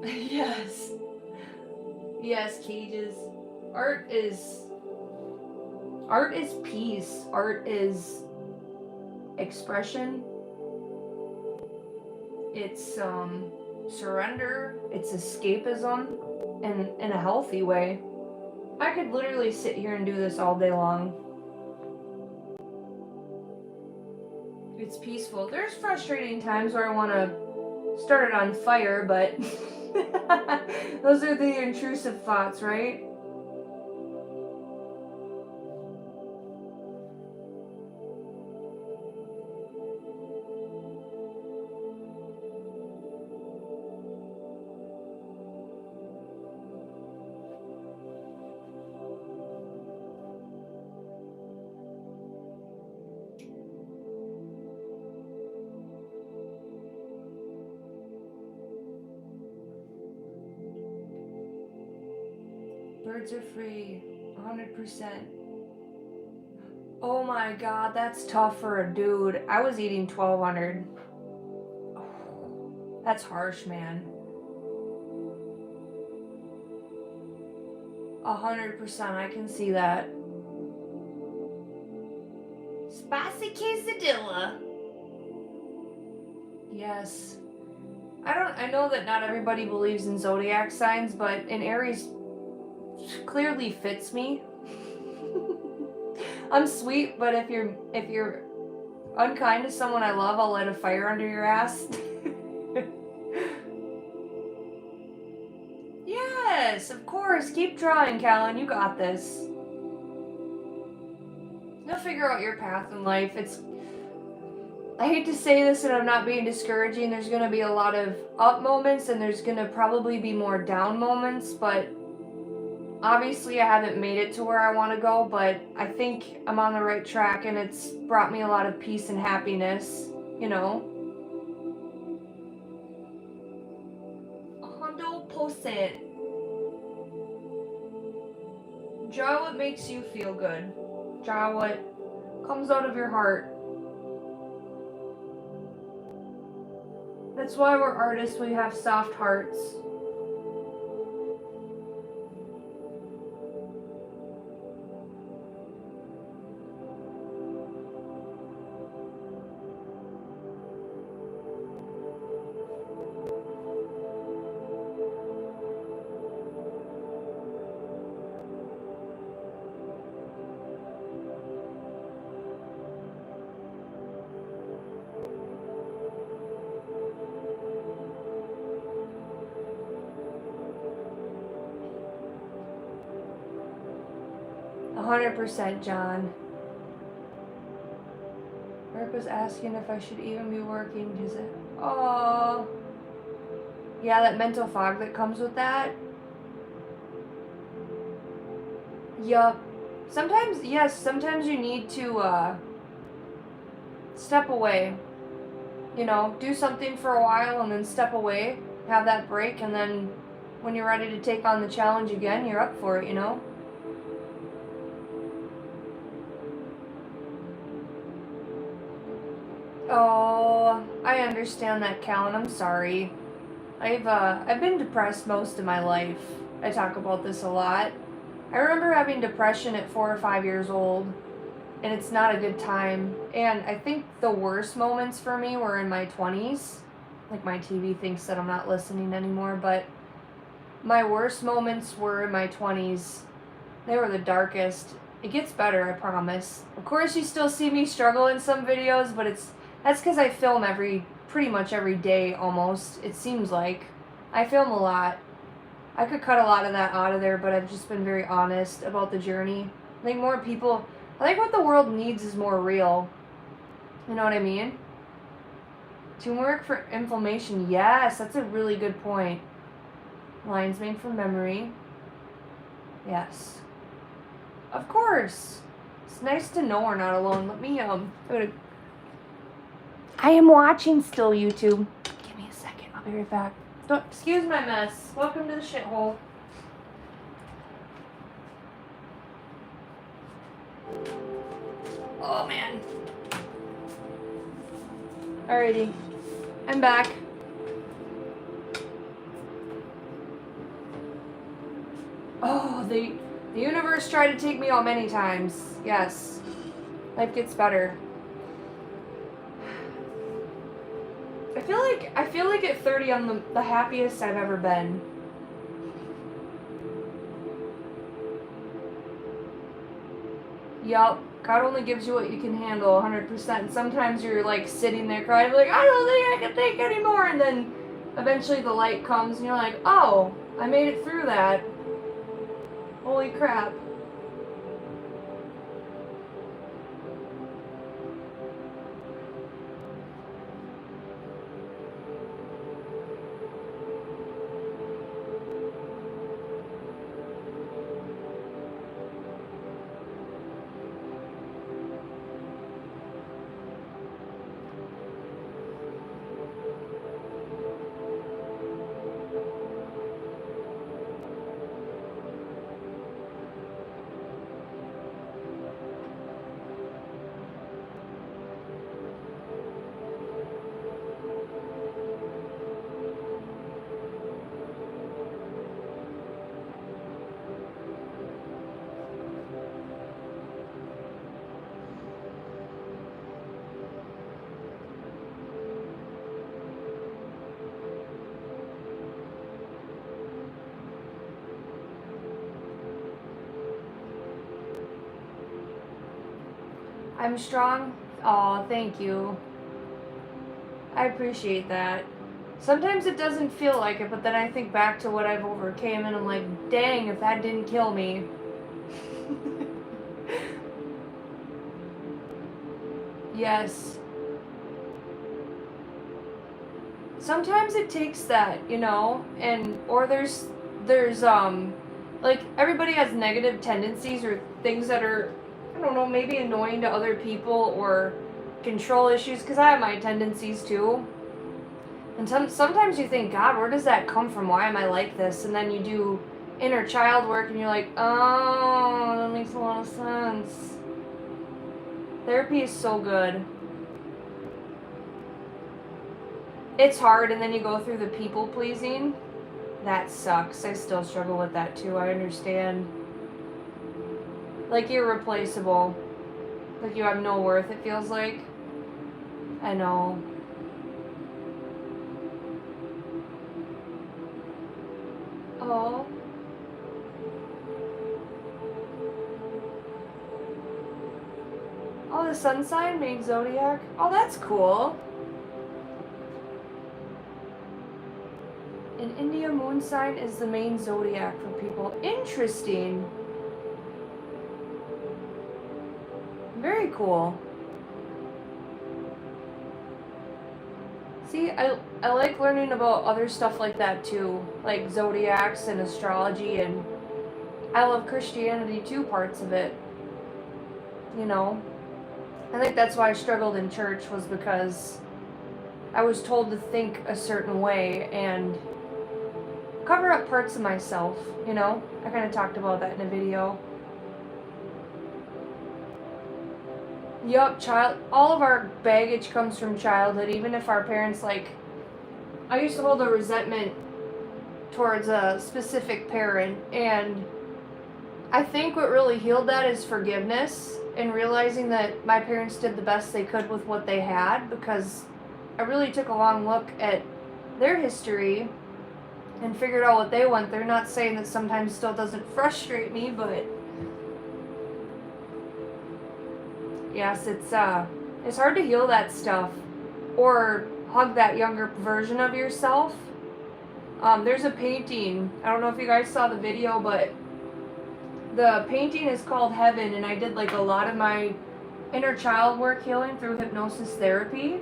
Yes. Yes, cages. Art is peace. Art is expression. It's surrender. It's escapism, and in a healthy way. I could literally sit here and do this all day long. It's peaceful. There's frustrating times where I want to start it on fire, but those are the intrusive thoughts, right? Birds are free, 100%. Oh my god, that's tough for a dude. I was eating 1,200. Oh, that's harsh, man. 100%, I can see that. Spicy quesadilla. Yes. I know that not everybody believes in zodiac signs, but an Aries clearly fits me. I'm sweet, but if you're unkind to someone I love, I'll light a fire under your ass. Yes, of course. Keep trying, Callan. You got this. You'll figure out your path in life. I hate to say this and I'm not being discouraging. There's going to be a lot of up moments and there's going to probably be more down moments, but obviously I haven't made it to where I want to go, but I think I'm on the right track and it's brought me a lot of peace and happiness, you know. 100%. Draw what makes you feel good. Draw what comes out of your heart. That's why we're artists, we have soft hearts. %, John. Eric was asking if I should even be working. Is it Oh. Yeah, that mental fog that comes with that. Yup. Sometimes, yes, sometimes you need to, step away. You know, do something for a while and then step away. Have that break, and then when you're ready to take on the challenge again, you're up for it, you know? Oh, I understand that, Callan. I'm sorry. I've been depressed most of my life. I talk about this a lot. I remember having depression at 4 or 5 years old, and it's not a good time. And I think the worst moments for me were in my 20s. Like, my TV thinks that I'm not listening anymore, but my worst moments were in my 20s. They were the darkest. It gets better, I promise. Of course, you still see me struggle in some videos, but that's because I film pretty much every day almost, it seems like. I film a lot. I could cut a lot of that out of there, but I've just been very honest about the journey. I think what the world needs is more real. You know what I mean? Teamwork for inflammation. Yes, that's a really good point. Lines made from memory. Yes. Of course. It's nice to know we're not alone. Let me, I am watching still, YouTube. Give me a second. I'll be right back. Don't, excuse my mess. Welcome to the shithole. Oh, man. Alrighty. I'm back. Oh, the universe tried to take me out many times. Yes. Life gets better. I feel like at 30 I'm the happiest I've ever been. Yup. God only gives you what you can handle 100%. Sometimes you're like sitting there crying like, I don't think I can take anymore, and then eventually the light comes and you're like, oh, I made it through that. Holy crap. I'm strong. Aw, thank you. I appreciate that. Sometimes it doesn't feel like it, but then I think back to what I've overcame and I'm like, dang, if that didn't kill me. Yes. Sometimes it takes that, you know, or there's like, everybody has negative tendencies or things that are, I don't know, maybe annoying to other people or control issues, because I have my tendencies too. And sometimes you think, God, where does that come from? Why am I like this? And then you do inner child work and you're like, oh, that makes a lot of sense. Therapy is so good. It's hard, and then you go through the people pleasing. That sucks. I still struggle with that too. I understand. Like, irreplaceable. Like you have no worth, it feels like. I know. Oh. Oh, the sun sign made zodiac. Oh, that's cool. An India moon sign is the main zodiac for people. Interesting. Very cool. See, I like learning about other stuff like that too, like zodiacs and astrology, and I love Christianity too, parts of it. You know? I think that's why I struggled in church, was because I was told to think a certain way and cover up parts of myself, you know? I kind of talked about that in a video. Yup, all of our baggage comes from childhood, even if our parents, like, I used to hold a resentment towards a specific parent, and I think what really healed that is forgiveness and realizing that my parents did the best they could with what they had, because I really took a long look at their history and figured out what they went through. Not saying that sometimes still doesn't frustrate me, but yes, it's hard to heal that stuff or hug that younger version of yourself. There's a painting, I don't know if you guys saw the video, but the painting is called Heaven, and I did like a lot of my inner child work healing through hypnosis therapy,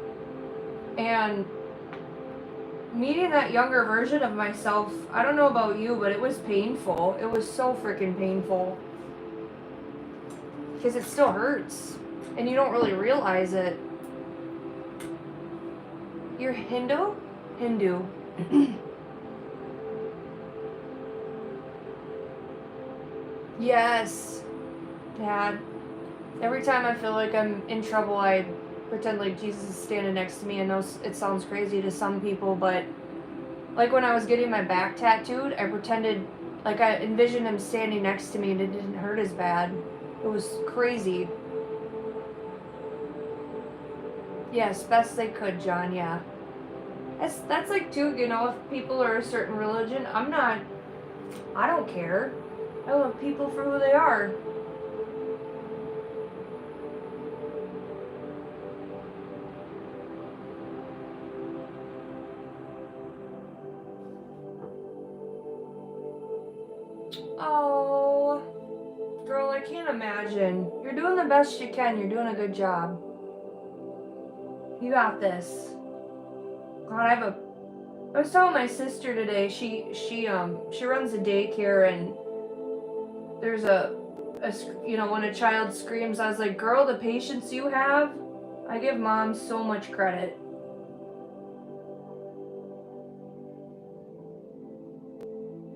and meeting that younger version of myself, I don't know about you, but it was painful. It was so freaking painful, because it still hurts and you don't really realize it. You're Hindu? Hindu. Yes, Dad. Every time I feel like I'm in trouble, I pretend like Jesus is standing next to me. I know it sounds crazy to some people, but like when I was getting my back tattooed, I pretended like I envisioned him standing next to me and it didn't hurt as bad. It was crazy. Yes, best they could, John, yeah. That's like too, you know, if people are a certain religion, I don't care. I love people for who they are. Oh, girl, I can't imagine. You're doing the best you can. You're doing a good job. You got this. God, I was telling my sister today, she runs a daycare, and there's you know, when a child screams, I was like, girl, the patience you have, I give mom so much credit.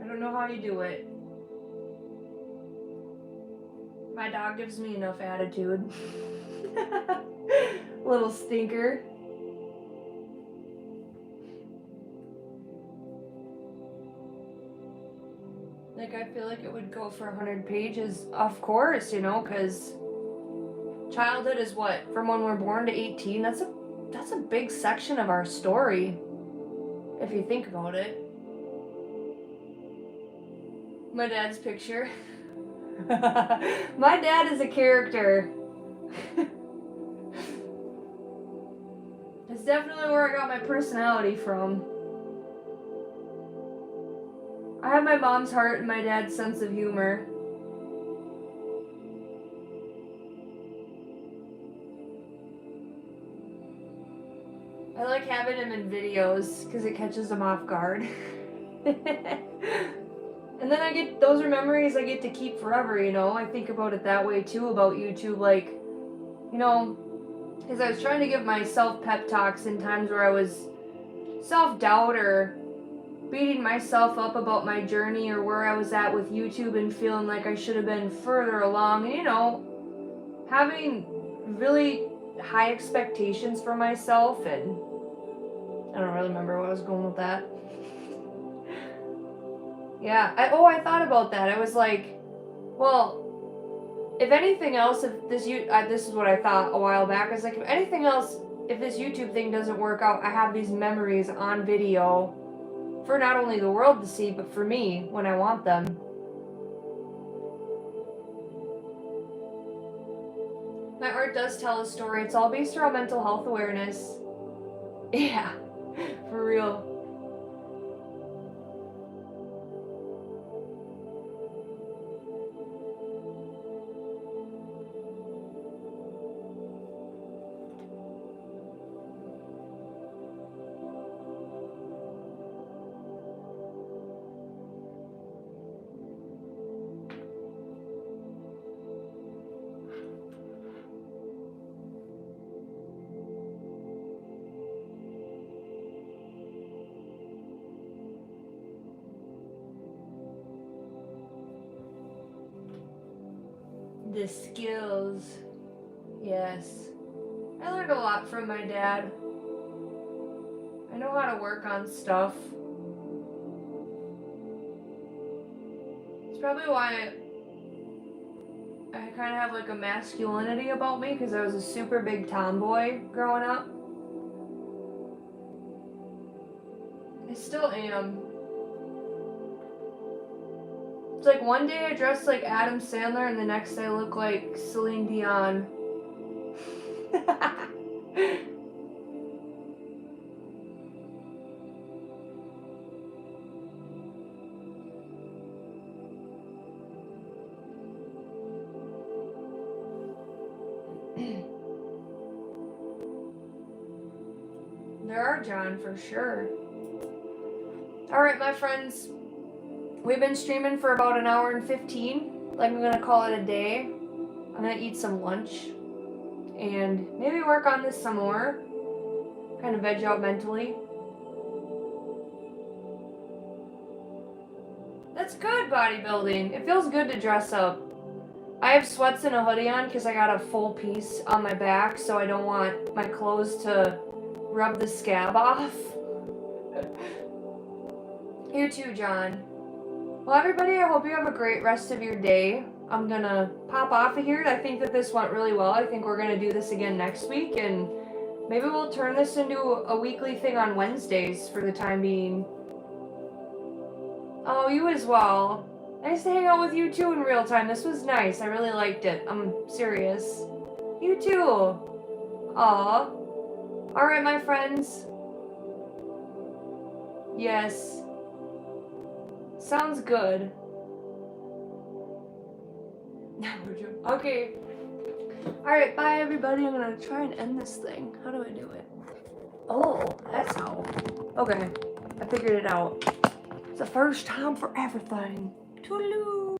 I don't know how you do it. My dog gives me enough attitude. Little stinker. Like, I feel like it would go for 100 pages, of course, you know, because childhood is what? From when we're born to 18? That's a big section of our story, if you think about it. My dad's picture. My dad is a character. It's definitely where I got my personality from. I have my mom's heart and my dad's sense of humor. I like having him in videos because it catches them off guard. And then those are memories I get to keep forever, you know? I think about it that way too, about YouTube, like, you know, because I was trying to give myself pep talks in times where I was self-doubt or beating myself up about my journey or where I was at with YouTube and feeling like I should have been further along, and, you know, having really high expectations for myself, and I don't really remember where I was going with that. Yeah, I thought about that. I was like, well, if anything else, if this is what I thought a while back. I was like, if anything else, if this YouTube thing doesn't work out, I have these memories on video for not only the world to see, but for me when I want them. My art does tell a story. It's all based around mental health awareness. Yeah, for real. The skills. Yes. I learned a lot from my dad. I know how to work on stuff. It's probably why I kind of have like a masculinity about me, because I was a super big tomboy growing up. I still am. It's like one day I dress like Adam Sandler and the next I look like Celine Dion. There are, John, for sure. Alright, my friends. We've been streaming for about an hour and 15. Like, I'm gonna call it a day. I'm gonna eat some lunch. And maybe work on this some more. Kind of veg out mentally. That's good, bodybuilding. It feels good to dress up. I have sweats and a hoodie on because I got a full piece on my back, so I don't want my clothes to rub the scab off. You too, John. Well, everybody, I hope you have a great rest of your day. I'm gonna pop off of here. I think that this went really well. I think we're gonna do this again next week, and maybe we'll turn this into a weekly thing on Wednesdays for the time being. Oh, you as well. Nice to hang out with you too in real time. This was nice. I really liked it. I'm serious. You too. Aw. Alright, my friends. Yes. Sounds good. Okay. Alright, bye everybody. I'm gonna try and end this thing. How do I do it? Oh, that's how. Okay. I figured it out. It's the first time for everything. Toodaloo.